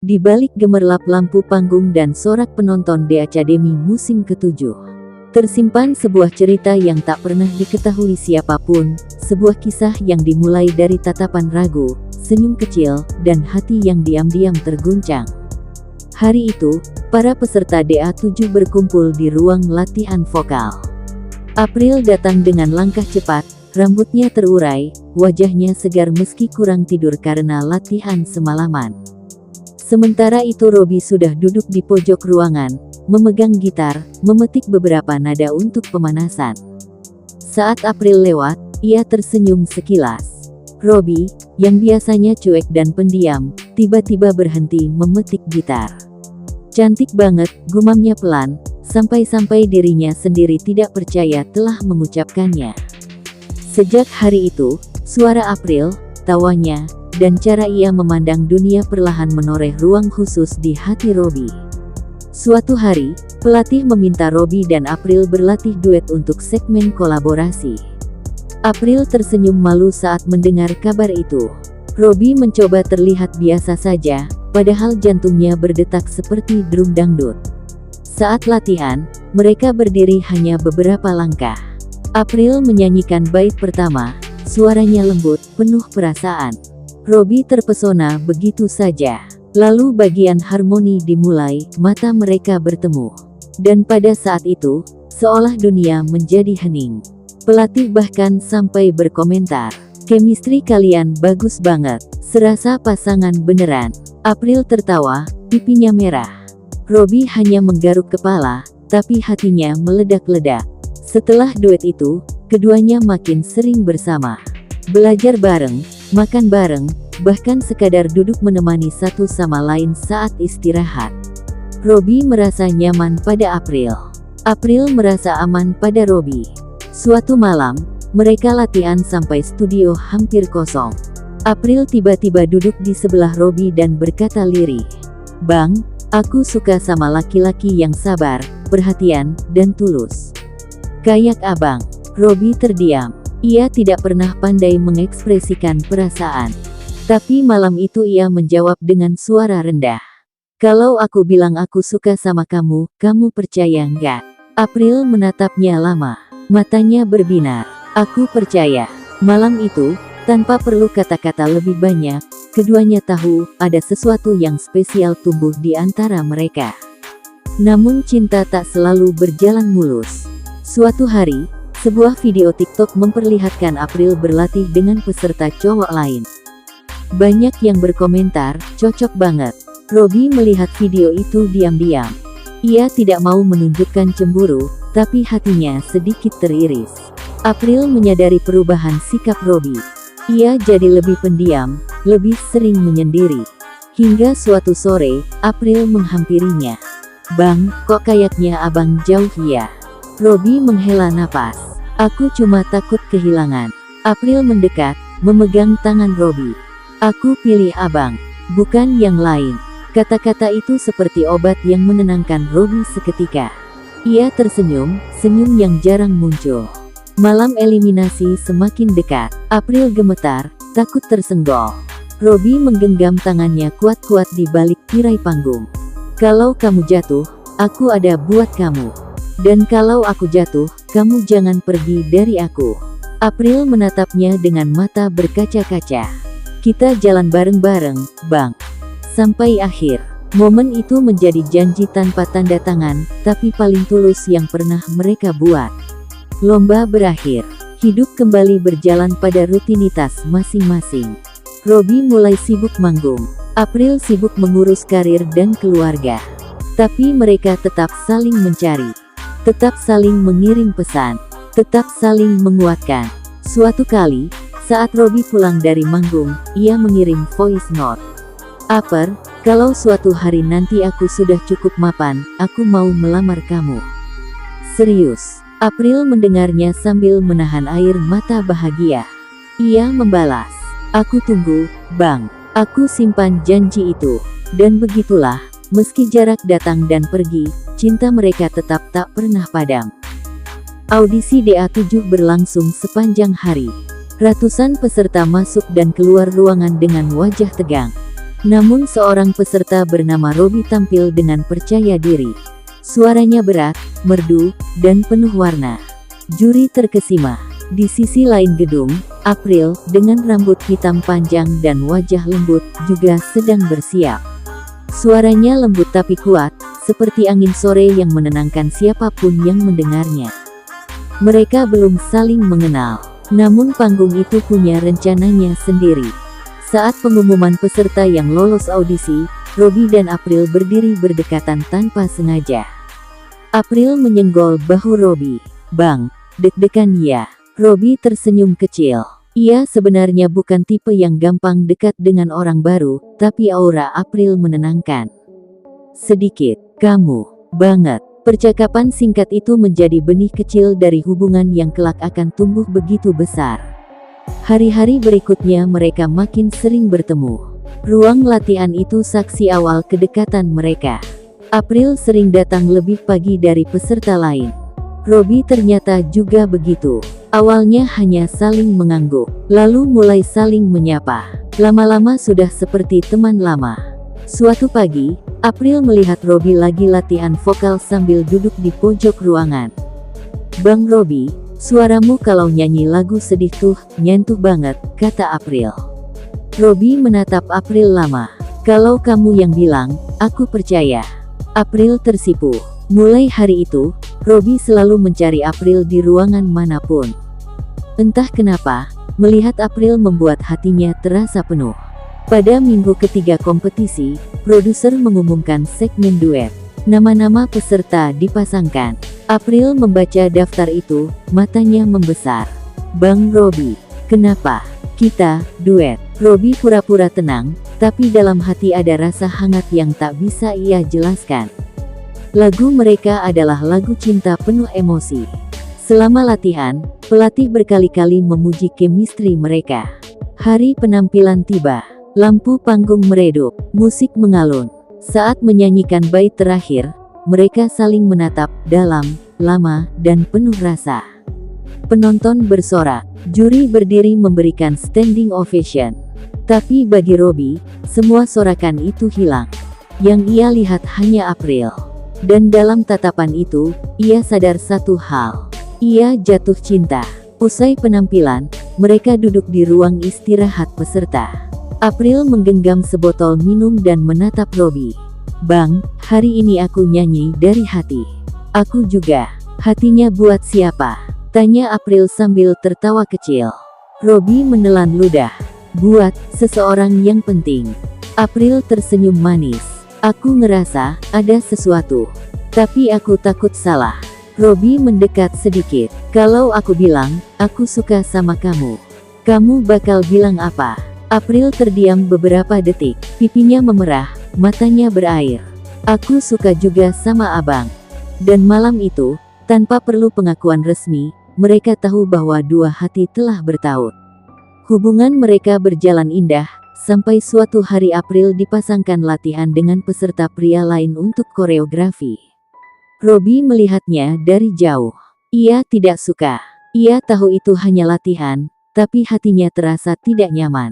Di balik gemerlap lampu panggung dan sorak penonton The Academy musim ke-7, tersimpan sebuah cerita yang tak pernah diketahui siapapun, sebuah kisah yang dimulai dari tatapan ragu, senyum kecil, dan hati yang diam-diam terguncang. Hari itu, para peserta DA7 berkumpul di ruang latihan vokal. April datang dengan langkah cepat, rambutnya terurai, wajahnya segar meski kurang tidur karena latihan semalaman. Sementara itu Robby sudah duduk di pojok ruangan, memegang gitar, memetik beberapa nada untuk pemanasan. Saat April lewat, ia tersenyum sekilas. Robby, yang biasanya cuek dan pendiam, tiba-tiba berhenti memetik gitar. Cantik banget, gumamnya pelan, sampai-sampai dirinya sendiri tidak percaya telah mengucapkannya. Sejak hari itu, suara April, tawanya, dan cara ia memandang dunia perlahan menoreh ruang khusus di hati Robby. Suatu hari, pelatih meminta Robby dan April berlatih duet untuk segmen kolaborasi. April tersenyum malu saat mendengar kabar itu. Robby mencoba terlihat biasa saja, padahal jantungnya berdetak seperti drum dangdut. Saat latihan, mereka berdiri hanya beberapa langkah. April menyanyikan bait pertama, suaranya lembut, penuh perasaan. Robby terpesona begitu saja. Lalu bagian harmoni dimulai, mata mereka bertemu. Dan pada saat itu, seolah dunia menjadi hening. Pelatih bahkan sampai berkomentar, "Chemistry kalian bagus banget, serasa pasangan beneran." April tertawa, pipinya merah. Robby hanya menggaruk kepala, tapi hatinya meledak-ledak. Setelah duet itu, keduanya makin sering bersama. Belajar bareng, makan bareng, bahkan sekadar duduk menemani satu sama lain saat istirahat. Robby merasa nyaman pada April. April merasa aman pada Robby. Suatu malam, mereka latihan sampai studio hampir kosong. April tiba-tiba duduk di sebelah Robby dan berkata lirih, "Bang, aku suka sama laki-laki yang sabar, perhatian, dan tulus. Kayak abang." Robby terdiam. Ia tidak pernah pandai mengekspresikan perasaan. Tapi malam itu ia menjawab dengan suara rendah. "Kalau aku bilang aku suka sama kamu, kamu percaya nggak?" April menatapnya lama. Matanya berbinar. "Aku percaya." Malam itu, tanpa perlu kata-kata lebih banyak, keduanya tahu ada sesuatu yang spesial tumbuh di antara mereka. Namun cinta tak selalu berjalan mulus. Suatu hari, sebuah video TikTok memperlihatkan April berlatih dengan peserta cowok lain. Banyak yang berkomentar, "Cocok banget." Robby melihat video itu diam-diam. Ia tidak mau menunjukkan cemburu, tapi hatinya sedikit teriris. April menyadari perubahan sikap Robby. Ia jadi lebih pendiam, lebih sering menyendiri. Hingga suatu sore, April menghampirinya. "Bang, kok kayaknya abang jauh ya?" Robby menghela napas. "Aku cuma takut kehilangan." April mendekat, memegang tangan Robby. "Aku pilih abang, bukan yang lain." Kata-kata itu seperti obat yang menenangkan Robby seketika. Ia tersenyum, senyum yang jarang muncul. Malam eliminasi semakin dekat. April gemetar, takut tersenggol. Robby menggenggam tangannya kuat-kuat di balik tirai panggung. "Kalau kamu jatuh, aku ada buat kamu. Dan kalau aku jatuh, kamu jangan pergi dari aku." April menatapnya dengan mata berkaca-kaca. "Kita jalan bareng-bareng, Bang. Sampai akhir." Momen itu menjadi janji tanpa tanda tangan, tapi paling tulus yang pernah mereka buat. Lomba berakhir. Hidup kembali berjalan pada rutinitas masing-masing. Robby mulai sibuk manggung. April sibuk mengurus karir dan keluarga. Tapi mereka tetap saling mencari. Tetap saling mengirim pesan. Tetap saling menguatkan. Suatu kali, saat Robby pulang dari manggung, ia mengirim voice note. "Aper, kalau suatu hari nanti aku sudah cukup mapan, aku mau melamar kamu." "Serius?" April mendengarnya sambil menahan air mata bahagia. Ia membalas, "Aku tunggu, Bang. Aku simpan janji itu." Dan begitulah, meski jarak datang dan pergi, cinta mereka tetap tak pernah padam. Audisi DA7 berlangsung sepanjang hari. Ratusan peserta masuk dan keluar ruangan dengan wajah tegang. Namun seorang peserta bernama Robbie tampil dengan percaya diri. Suaranya berat, merdu, dan penuh warna. Juri terkesima. Di sisi lain gedung, April, dengan rambut hitam panjang dan wajah lembut, juga sedang bersiap. Suaranya lembut tapi kuat, seperti angin sore yang menenangkan siapapun yang mendengarnya. Mereka belum saling mengenal, namun panggung itu punya rencananya sendiri. Saat pengumuman peserta yang lolos audisi, Robbie dan April berdiri berdekatan tanpa sengaja. April menyenggol bahu Robbie. "Bang, deg-degan ya?" Robbie tersenyum kecil. Ia sebenarnya bukan tipe yang gampang dekat dengan orang baru, tapi aura April menenangkan. "Sedikit, kamu, banget." Percakapan singkat itu menjadi benih kecil dari hubungan yang kelak akan tumbuh begitu besar. Hari-hari berikutnya mereka makin sering bertemu. Ruang latihan itu saksi awal kedekatan mereka. April sering datang lebih pagi dari peserta lain. Robbie ternyata juga begitu. Awalnya hanya saling mengangguk, lalu mulai saling menyapa. Lama-lama sudah seperti teman lama. Suatu pagi, April melihat Robbie lagi latihan vokal sambil duduk di pojok ruangan. "Bang Robbie, suaramu kalau nyanyi lagu sedih tuh, nyentuh banget," kata April. Robbie menatap April lama. "Kalau kamu yang bilang, aku percaya." April tersipu. Mulai hari itu, Robbie selalu mencari April di ruangan manapun. Entah kenapa, melihat April membuat hatinya terasa penuh. Pada minggu ketiga kompetisi, produser mengumumkan segmen duet. Nama-nama peserta dipasangkan. April membaca daftar itu, matanya membesar. "Bang Robbie, kenapa kita duet?" Robbie pura-pura tenang, tapi dalam hati ada rasa hangat yang tak bisa ia jelaskan. Lagu mereka adalah lagu cinta penuh emosi. Selama latihan, pelatih berkali-kali memuji chemistry mereka. Hari penampilan tiba. Lampu panggung meredup, musik mengalun. Saat menyanyikan bait terakhir, mereka saling menatap, dalam, lama, dan penuh rasa. Penonton bersorak, juri berdiri memberikan standing ovation. Tapi bagi Robbie, semua sorakan itu hilang. Yang ia lihat hanya April. Dan dalam tatapan itu, ia sadar satu hal. Ia jatuh cinta. Usai penampilan, mereka duduk di ruang istirahat peserta. April menggenggam sebotol minum dan menatap Robbie. "Bang, hari ini aku nyanyi dari hati." "Aku juga." "Hatinya buat siapa?" tanya April sambil tertawa kecil. Robbie menelan ludah. "Buat seseorang yang penting." April tersenyum manis. "Aku ngerasa ada sesuatu. Tapi aku takut salah." Robbie mendekat sedikit. "Kalau aku bilang, aku suka sama kamu, kamu bakal bilang apa?" April terdiam beberapa detik. Pipinya memerah, matanya berair. "Aku suka juga sama abang." Dan malam itu, tanpa perlu pengakuan resmi, mereka tahu bahwa dua hati telah bertaut. Hubungan mereka berjalan indah, sampai suatu hari April dipasangkan latihan dengan peserta pria lain untuk koreografi. Robbie melihatnya dari jauh. Ia tidak suka. Ia tahu itu hanya latihan, tapi hatinya terasa tidak nyaman.